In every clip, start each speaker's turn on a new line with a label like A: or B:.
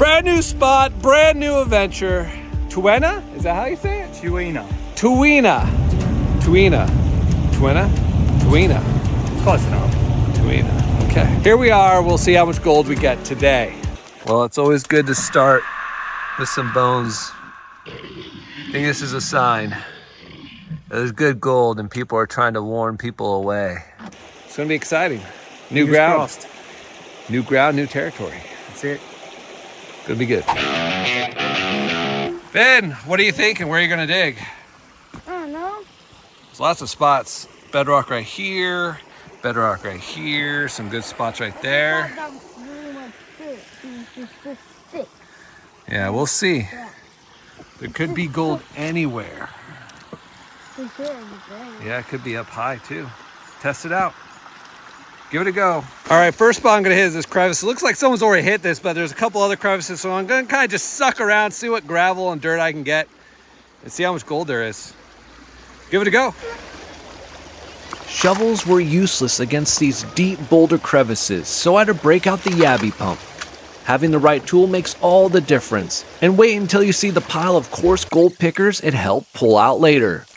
A: Brand new spot, brand new adventure. Tuena? Is that how you say it?
B: Tuena.
A: Tuena. Tuena. Tuena? Tuena.
B: Close enough.
A: Tuena. Okay. Here we are. We'll see how much gold we get today. Well, it's always good to start with some bones. I think this is a sign that there's good gold and people are trying to warn people away. It's gonna be exciting. New ground.
B: Crossed.
A: New ground, new territory.
B: That's it.
A: Gonna be good. Ben, what are you thinking? Where are you gonna dig?
C: I don't know.
A: There's lots of spots. Bedrock right here. Bedrock right here. Some good spots right there. Yeah, we'll see. There could be gold anywhere. Yeah, it could be up high too. Test it out. Give it a go. All right, first spot I'm gonna hit is this crevice. It looks like someone's already hit this, but there's a couple other crevices, so I'm gonna kind of just suck around, see what gravel and dirt I can get, and see how much gold there is. Give it a go.
D: Shovels were useless against these deep boulder crevices, so I had to break out the Yabbie pump. Having the right tool makes all the difference, and wait until you see the pile of coarse gold pickers it helped pull out later.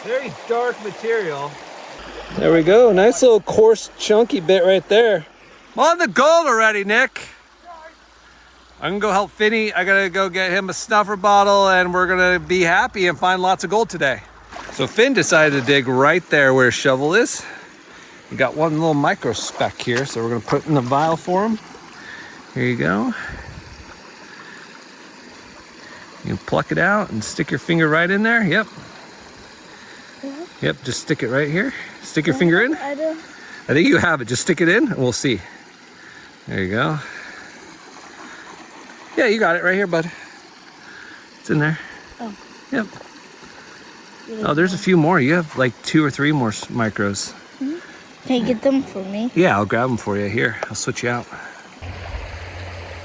A: Very dark material. There we go, nice little coarse chunky bit right there. I'm on the gold already, Nick. I'm gonna go help Finney. I gotta go get him a snuffer bottle and we're gonna be happy and find lots of gold today. So Finn decided to dig right there where his shovel is. We got one little micro speck here, so we're gonna put it in the vial for him. Here you go. You can pluck it out and stick your finger right in there. Yep. Yep, just stick it right here. Stick your finger in.
C: I do.
A: I think you have it. Just stick it in and we'll see. There you go. Yeah, you got it right here, bud. It's in there.
C: Oh.
A: Yep. Oh, there's a few more. You have like 2 or 3 more micros.
C: Mm-hmm. Can you get them for me?
A: Yeah, I'll grab them for you. Here, I'll switch you out.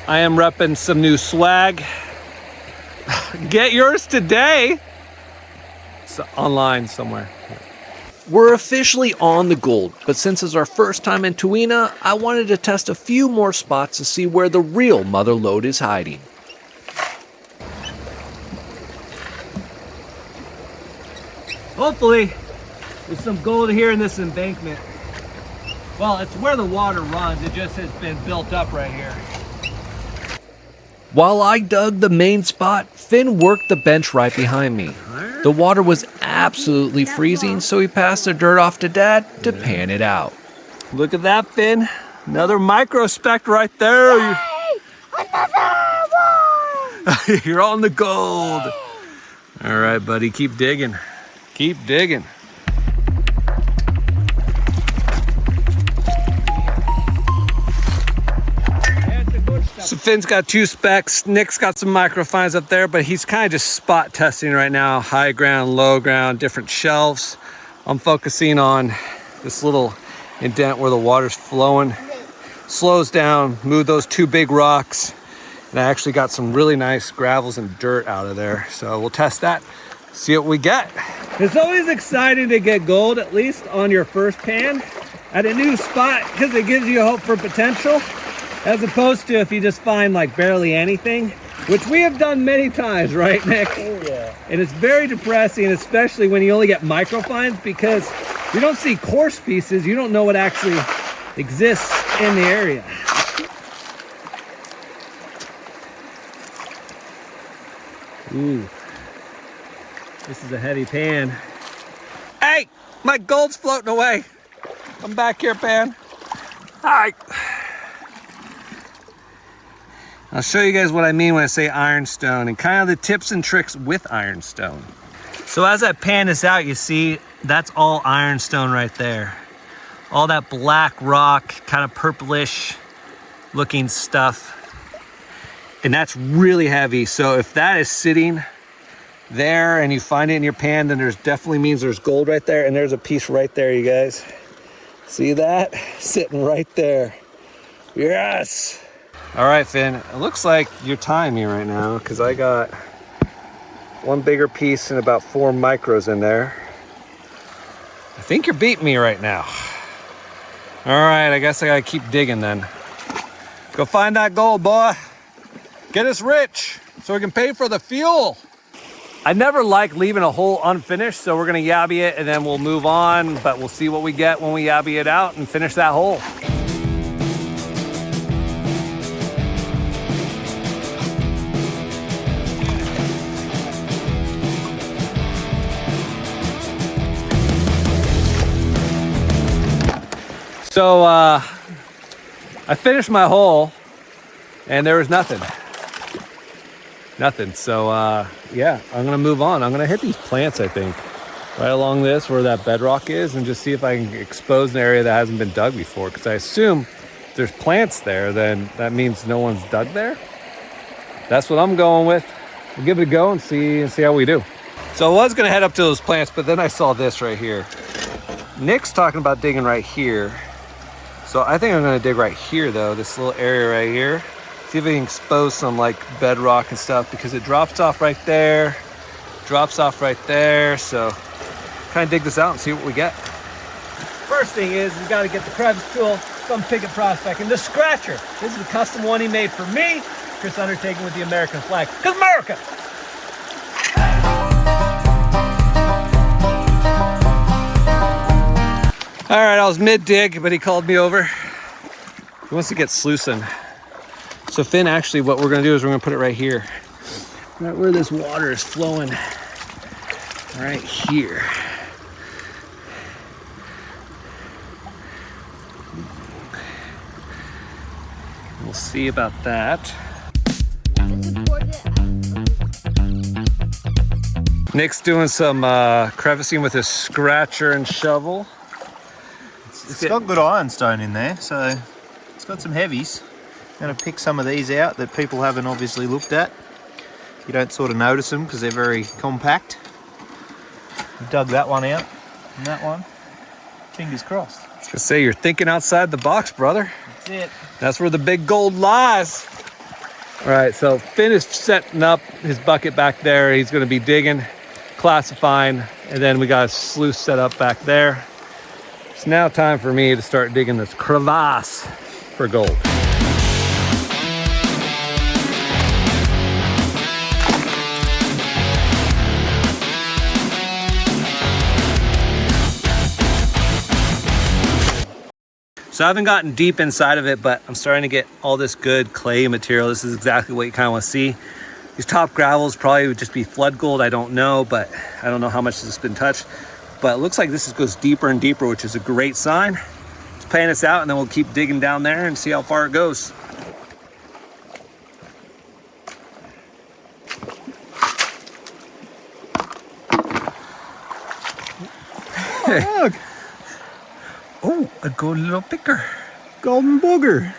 A: I am repping some new swag. Get yours today. It's online somewhere.
D: We're officially on the gold, but since it's our first time in Tuena, I wanted to test a few more spots to see where the real mother lode is hiding.
A: Hopefully, there's some gold here in this embankment. Well, it's where the water runs. It just has been built up right here.
D: While I dug the main spot, Finn worked the bench right behind me. The water was absolutely freezing, so he passed the dirt off to Dad to pan it out.
A: Look at that, Finn. Another micro speck right there.
C: Yay! Another one!
A: You're on the gold. All right, buddy, keep digging. Keep digging. So Finn's got 2 specks. Nick's got some microfines up there, but he's kind of just spot testing right now. High ground, low ground, different shelves. I'm focusing on this little indent where the water's flowing. Slows down, move those 2 big rocks. And I actually got some really nice gravels and dirt out of there. So we'll test that, see what we get. It's always exciting to get gold, at least on your first pan, at a new spot, because it gives you hope for potential. As opposed to if you just find like barely anything, which we have done many times, right, Nick?
B: Oh, yeah.
A: And it's very depressing, especially when you only get microfines, because you don't see coarse pieces, you don't know what actually exists in the area. Ooh, this is a heavy pan. Hey, my gold's floating away. I'm back here, pan. All right. I'll show you guys what I mean when I say ironstone and kind of the tips and tricks with ironstone. So as I pan this out, you see that's all ironstone right there. All that black rock, kind of purplish looking stuff. And that's really heavy. So if that is sitting there and you find it in your pan, then there's definitely means there's gold right there. And there's a piece right there, you guys. See that? Sitting right there. Yes! All right, Finn, it looks like you're tying me right now because I got one bigger piece and about 4 micros in there. I think you're beating me right now. All right, I guess I gotta keep digging then. Go find that gold, boy. Get us rich so we can pay for the fuel. I never like leaving a hole unfinished, so we're gonna yabby it and then we'll move on, but we'll see what we get when we yabby it out and finish that hole. So I finished my hole and there was nothing. Nothing. So yeah, I'm gonna move on. I'm gonna hit these plants, I think, right along this where that bedrock is, and just see if I can expose an area that hasn't been dug before. Because I assume if there's plants there, then that means no one's dug there. That's what I'm going with. We'll give it a go and see how we do. So I was gonna head up to those plants, but then I saw this right here. Nick's talking about digging right here. So I think I'm gonna dig right here though, this little area right here. See if we can expose some like bedrock and stuff, because it drops off right there, drops off right there. So kind of dig this out and see what we get. First thing is we gotta get the crevice tool from Picket Prospect, and the scratcher. This is a custom one he made for me, Chris Undertaking with the American flag, 'cause America. All right, I was mid-dig, but he called me over. He wants to get sluicing. So Finn, actually what we're gonna do is we're gonna put it right here. Right where this water is flowing. Right here. We'll see about that. Nick's doing some crevicing with his scratcher and shovel.
B: It's got good ironstone in there, so it's got some heavies. I'm going to pick some of these out that people haven't obviously looked at. You don't sort of notice them because they're very compact. Dug that one out, and that one. Fingers crossed.
A: I was gonna say, you're thinking outside the box, brother.
B: That's it.
A: That's where the big gold lies. All right, so Finn is setting up his bucket back there. He's gonna be digging, classifying, and then we got a sluice set up back there. It's now time for me to start digging this crevasse for gold. So I haven't gotten deep inside of it, but I'm starting to get all this good clay material. This is exactly what you kind of want to see. These top gravels probably would just be flood gold. I don't know, but I don't know how much this has been touched. But it looks like this goes deeper and deeper, which is a great sign. Let's pan this out and then we'll keep digging down there and see how far it goes.
B: Oh, look.
A: Oh, a golden little picker.
B: Golden booger.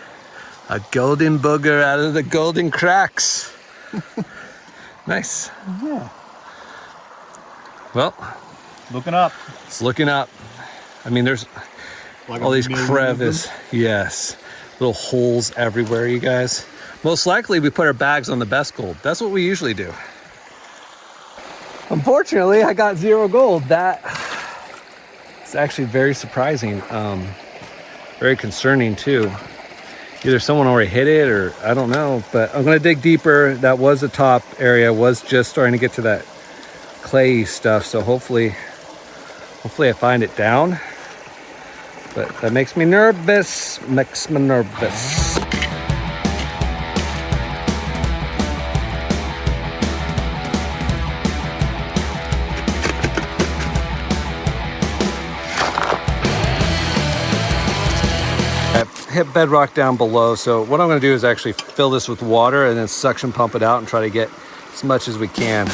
A: A golden booger out of the golden cracks. Nice.
B: Yeah.
A: Well,
B: Looking up.
A: it's looking up. I mean, there's
B: Like
A: all
B: a
A: these
B: million of
A: crevices. Yes. Little holes everywhere, you guys. Most likely we put our bags on the best gold. That's what we usually do. Unfortunately, I got 0 gold. That is actually very surprising. Very concerning too. Either someone already hit it or I don't know, but I'm gonna dig deeper. That was the top area, was just starting to get to that clay stuff. So hopefully I find it down. But that makes me nervous, I've hit bedrock down below, so what I'm going to do is actually fill this with water and then suction pump it out and try to get as much as we can.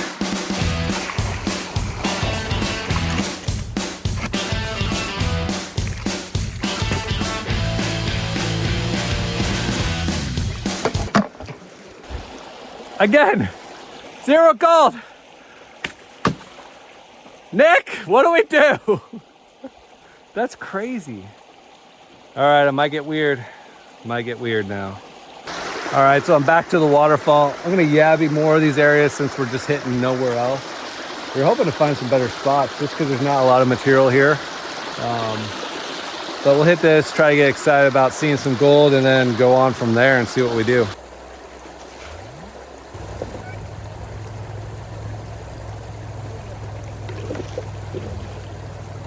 A: Again, 0 gold. Nick, what do we do? That's crazy. All right, I might get weird. Might get weird now. All right, so I'm back to the waterfall. I'm gonna yabby more of these areas since we're just hitting nowhere else. We're hoping to find some better spots just because there's not a lot of material here. But we'll hit this, try to get excited about seeing some gold, and then go on from there and see what we do.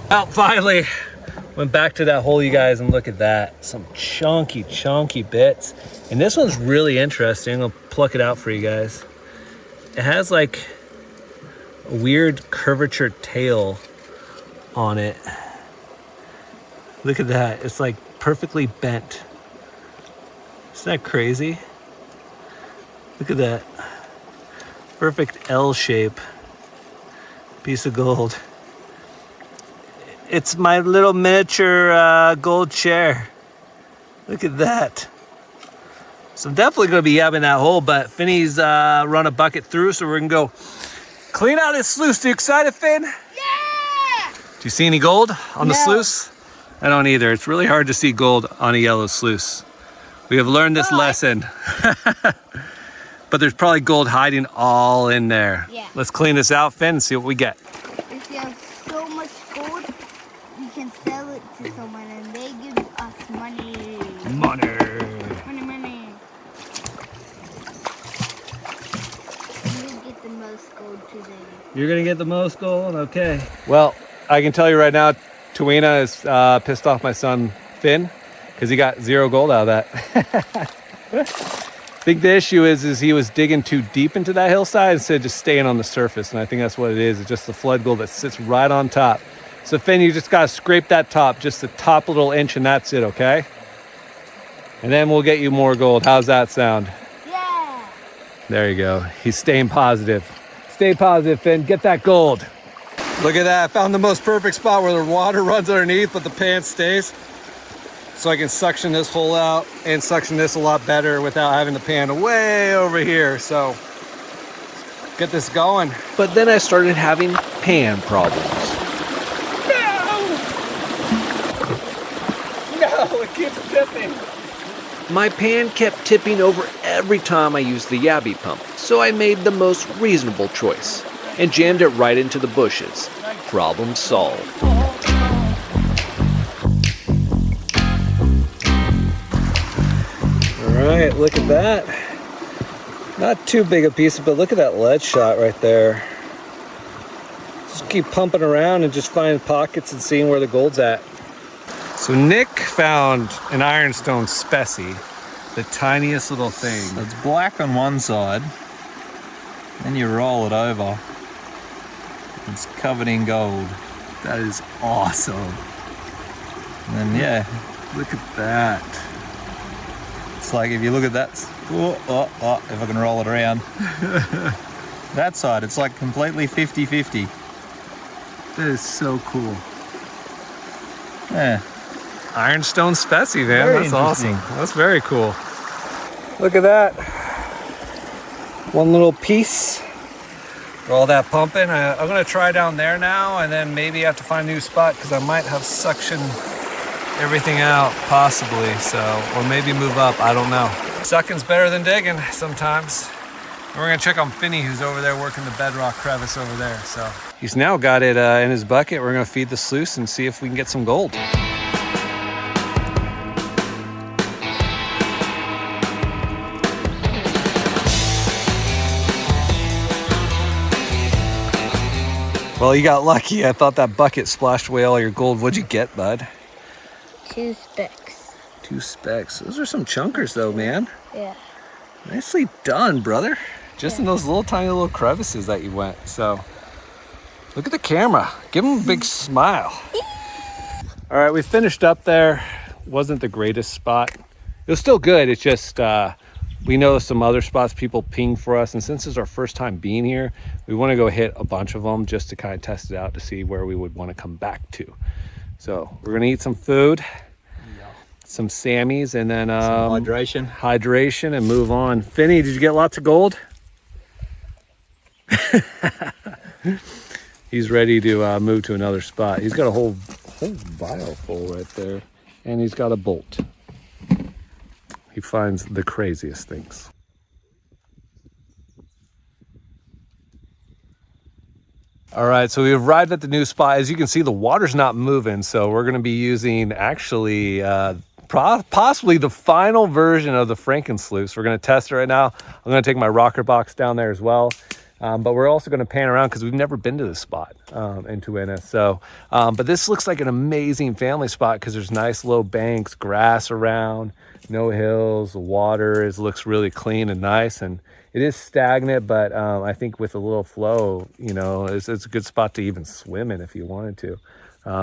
A: Well, finally, went back to that hole, you guys, and look at that. Some chunky bits. And this one's really interesting. I'll pluck it out for you guys. It has like a weird curvature tail on it. Look at that. It's like perfectly bent. Isn't that crazy? Look at that. Perfect L shape. Piece of gold. It's my little miniature gold chair. Look at that. So I'm definitely gonna be yabbing that hole, but Finney's run a bucket through, so we're gonna go clean out his sluice. You excited, Finn?
C: Yeah!
A: Do you see any gold on the sluice? I don't either. It's really hard to see gold on a yellow sluice. We have learned this lesson. But there's probably gold hiding all in there.
C: Yeah.
A: Let's clean this out, Finn, and see what we get.
C: If you have so much gold, we can sell it to someone and they give us money.
A: Money.
C: Money. You get the most gold today.
A: You're gonna get the most gold? Okay. Well, I can tell you right now, Tuena is pissed off my son, Finn, because he got 0 gold out of that. I think the issue is he was digging too deep into that hillside instead of just staying on the surface. And I think that's what it is. It's just the flood gold that sits right on top. So Finn, you just gotta scrape that top, just the top little inch, and that's it, okay? And then we'll get you more gold. How's that sound?
C: Yeah!
A: There you go. He's staying positive. Stay positive, Finn. Get that gold. Look at that. I found the most perfect spot where the water runs underneath, but the pan stays. So I can suction this hole out and suction this a lot better without having the pan way over here. So get this going.
D: But then I started having pan problems.
A: No, it keeps tipping.
D: My pan kept tipping over every time I used the Yabbie pump, so I made the most reasonable choice and jammed it right into the bushes. Problem solved.
A: All right, look at that. Not too big a piece, but look at that lead shot right there. Just keep pumping around and just finding pockets and seeing where the gold's at. So Nick found an ironstone specie, the tiniest little thing.
B: So it's black on one side, then you roll it over. It's covered in gold.
A: That is awesome.
B: And then yeah,
A: Look at that.
B: it's like if you look at that, if I can roll it around. That side, it's like completely 50-50.
A: That is so cool.
B: Yeah.
A: Ironstone specie, man.
B: Very
A: That's awesome.
B: interesting.
A: That's very cool. Look at that. One little piece. For all that pumping. I'm going to try down there now, and then maybe have to find a new spot because I might have suctioned everything out, possibly. So, or maybe move up. I don't know. Sucking's better than digging sometimes. And we're going to check on Finney, who's over there working the bedrock crevice over there. So he's now got it in his bucket. We're going to feed the sluice and see if we can get some gold. Well, you got lucky. I thought that bucket splashed away all your gold. What'd you get, bud?
C: 2 specks.
A: 2 specks. Those are some chunkers though, man.
C: Yeah.
A: Nicely done, brother. Just in those little tiny little crevices that you went. So look at the camera. Give him a big smile. All right, we finished up there. Wasn't the greatest spot. It was still good. It's just we know some other spots people ping for us, and since it's our first time being here, we want to go hit a bunch of them just to kind of test it out to see where we would want to come back to. So we're gonna eat some food, some Sammys, and then
B: Some hydration.
A: and move on. Finney, did you get lots of gold? He's ready to move to another spot. He's got a whole vial full right there, and he's got a bolt. He finds the craziest things. All right, so we've arrived at the new spot. As you can see, the water's not moving, so we're gonna be using actually possibly the final version of the Sluice. We're gonna test it right now. I'm gonna take my rocker box down there as well. But we're also gonna pan around because we've never been to this spot in Tuena. So, but this looks like an amazing family spot because there's nice low banks, grass around, no hills, the water looks really clean and nice. And it is stagnant, but I think with a little flow, you know, it's a good spot to even swim in if you wanted to.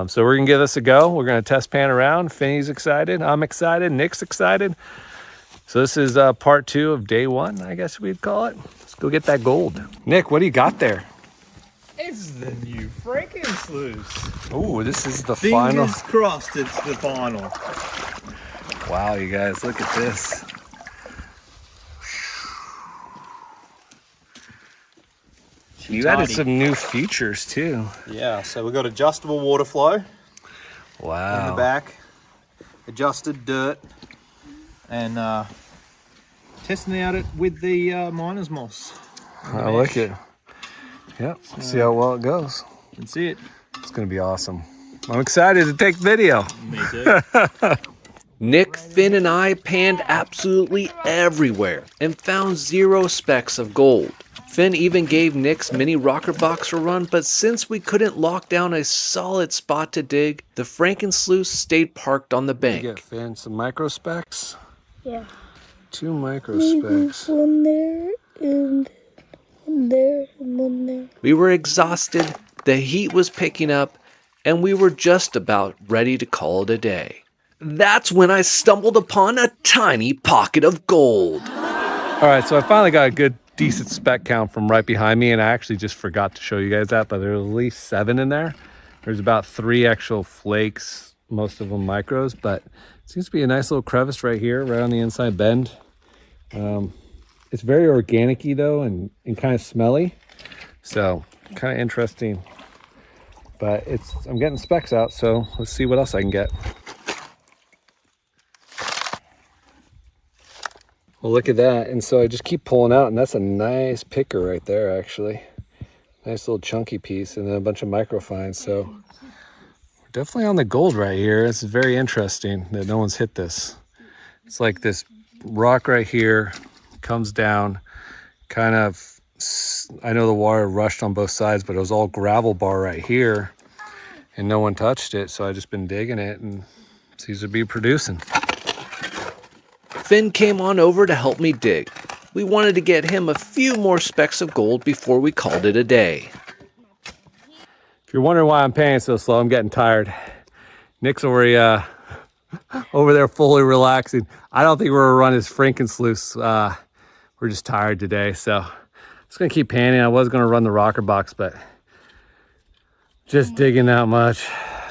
A: So we're gonna give this a go. We're gonna test pan around. Finney's excited, I'm excited, Nick's excited. So this is part 2 of day 1, I guess we'd call it. Let's go get that gold. Nick, what do you got there?
B: It's the new Sluice.
A: Oh, this is the final.
B: Fingers crossed it's the final.
A: Wow, you guys, look at this. You added some new features too.
B: Yeah, so we've got adjustable water flow
A: Wow.
B: in the back, adjusted dirt, and testing out it with the miner's moss.
A: I like it. Yep, see how well it goes.
B: You can see it.
A: It's gonna be awesome. I'm excited to take video.
B: Me too.
D: Nick, Finn, and I panned absolutely everywhere and found 0 specks of gold. Finn even gave Nick's mini rocker box a run, but since we couldn't lock down a solid spot to dig, the Sluice stayed parked on the bank.
A: You get Finn some micro specks.
C: Yeah.
A: 2 micro specks.
C: One there and one there and one there.
D: We were exhausted, the heat was picking up, and we were just about ready to call it a day. That's when I stumbled upon a tiny pocket of gold.
A: All right, so I finally got a good, decent speck count from right behind me, and I actually just forgot to show you guys that, but there's at least 7 in there. There's about 3 actual flakes, most of them micros, but it seems to be a nice little crevice right here, right on the inside bend. It's very organic-y though, and kind of smelly, so kind of interesting. But I'm getting specks out, so let's see what else I can get. Well, look at that. And so I just keep pulling out, and that's a nice picker right there, actually. Nice little chunky piece, and then a bunch of microfines. So we're definitely on the gold right here. This is very interesting that no one's hit this. It's like this rock right here comes down, kind of, I know the water rushed on both sides, but it was all gravel bar right here, and no one touched it. So I just been digging it, and it seems to be producing.
D: Finn came on over to help me dig. We wanted to get him a few more specks of gold before we called it a day.
A: If you're wondering why I'm panning so slow, I'm getting tired. Nick's already over there fully relaxing. I don't think we're gonna run his Sluice. We're just tired today, so I'm just gonna keep panning. I was gonna run the rocker box, but just digging that much,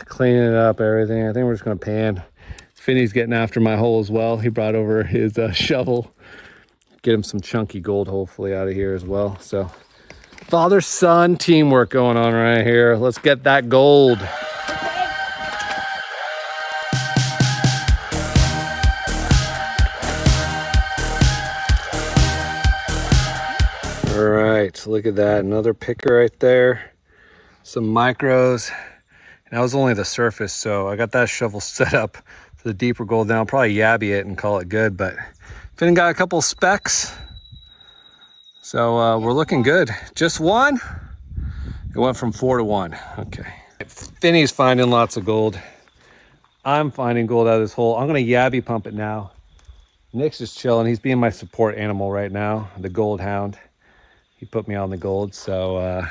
A: cleaning it up, everything. I think we're just gonna pan. Finney's getting after my hole as well. He brought over his shovel. Get him some chunky gold hopefully out of here as well. So father-son teamwork going on right here. Let's get that gold. All right, look at that. Another picker right there. Some micros. And that was only the surface, so I got that shovel set up for the deeper gold. Then I'll probably Yabbie it and call it good, but Finn got a couple specks. So we're looking good. Just 1? It went from 4 to 1. Okay. Finney's finding lots of gold. I'm finding gold out of this hole. I'm gonna Yabbie pump it now. Nick's just chilling. He's being my support animal right now, the gold hound. He put me on the gold, so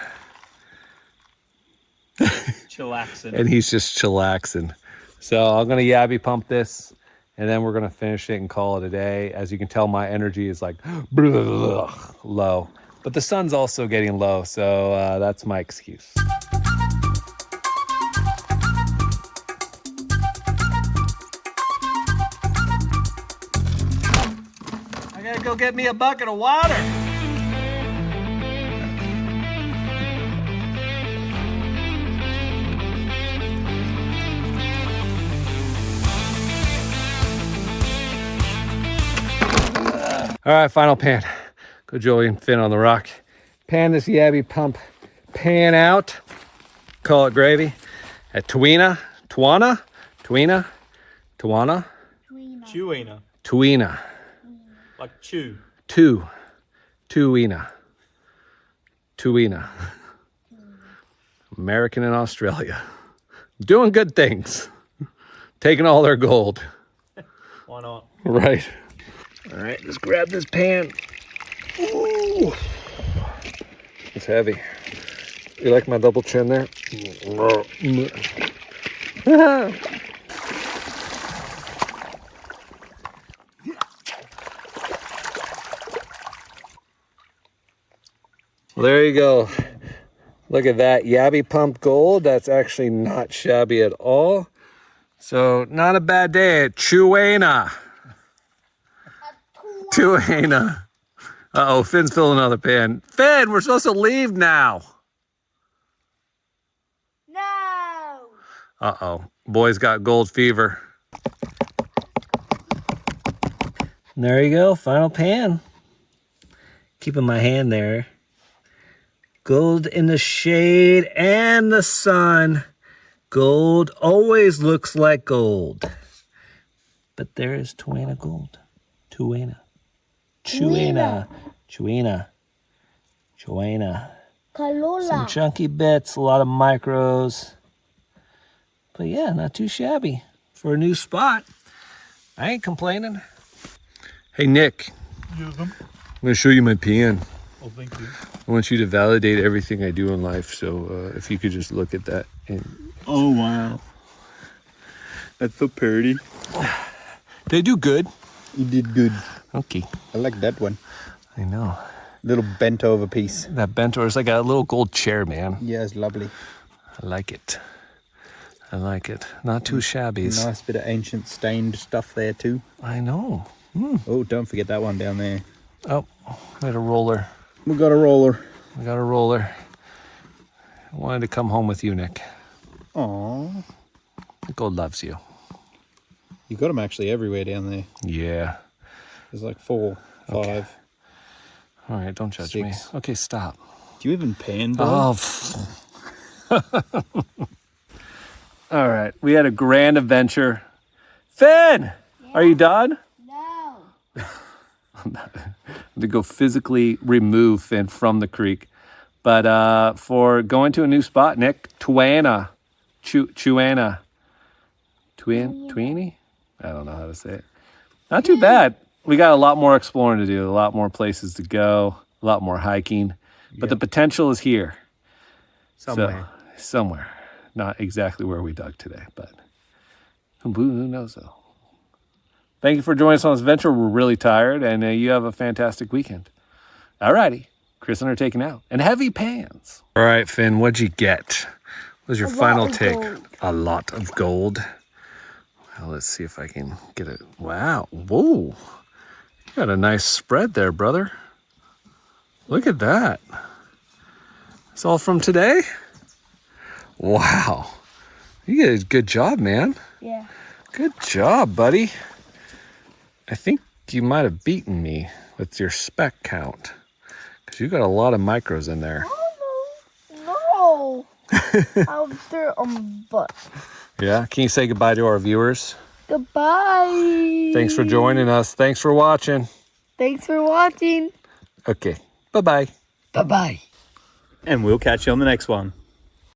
B: Chillaxing.
A: and he's just chillaxing. So I'm gonna Yabbie pump this, and then we're gonna finish it and call it a day. As you can tell, my energy is like low, but the sun's also getting low, so that's my excuse. I gotta go get me a bucket of water. All right, final pan. Go Joey and Finn on the rock. Pan this Yabbie pump pan out, call it gravy, at Tuena,
C: Tuena.
A: Tuena,
B: Like chew.
A: Tuena. American in Australia. Doing good things. Taking all their gold.
B: Why not?
A: Right. All right, let's grab this pan. Ooh. It's heavy. You like my double chin there? Well, there you go. Look at that Yabbie pumped gold. That's actually not shabby at all. So not a bad day at Tuena. Uh-oh, Finn's filling another pan. Finn, we're supposed to leave now.
C: No.
A: Uh-oh, boy's got gold fever. And there you go, final pan. Keeping my hand there. Gold in the shade and the sun. Gold always looks like gold. But there is Tuena gold. Tuena. Some chunky bits, a lot of micros. But yeah, not too shabby for a new spot. I ain't complaining. Hey, Nick. I'm going to show you my pan.
B: Oh, thank you.
A: I want you to validate everything I do in life. So if you could just look at that.
B: Oh, wow. That's so pretty.
A: Did I do good?
B: You did good.
A: Okay.
B: I like that one.
A: I know.
B: Little bent over piece.
A: That bent over is like a little gold chair, man.
B: Yeah, it's lovely.
A: I like it. Not too shabby.
B: Nice bit of ancient stained stuff there too.
A: I know.
B: Oh, don't forget that one down there.
A: Oh, we had a roller.
B: We got a roller.
A: I wanted to come home with you, Nick.
B: Aww.
A: Gold loves you.
B: You got them actually everywhere down there.
A: Yeah.
B: There's like 4, 5.
A: Okay. All right, don't judge
B: 6.
A: me. Okay, stop.
B: Do you even pan, bro?
A: Oh. All right, we had a grand adventure. Finn, are you done?
C: No.
A: I'm to go physically remove Finn from the creek. But for going to a new spot, Nick, Tuena. Tueni? I don't know how to say it. Not too bad. We got a lot more exploring to do, a lot more places to go, a lot more hiking. But the potential is here.
B: Somewhere.
A: So, somewhere. Not exactly where we dug today, but who knows though. Thank you for joining us on this adventure. We're really tired, and you have a fantastic weekend. Alrighty, ChrisUndertaking out. And heavy pans. All right, Finn, what'd you get? What was your final take? A lot of gold. Well, let's see if I can get it. Wow, whoa. You got a nice spread there, brother. Look at that. It's all from today? Wow. You did a good job, man.
C: Yeah.
A: Good job, buddy. I think you might have beaten me with your speck count. Because you got a lot of micros in there.
C: Oh, no. I was there on my butt.
A: Yeah? Can you say goodbye to our viewers?
C: Goodbye.
A: Thanks for joining us. Thanks for watching.
C: Thanks for watching.
A: Okay. Bye-bye.
C: Bye-bye.
B: And we'll catch you on the next one.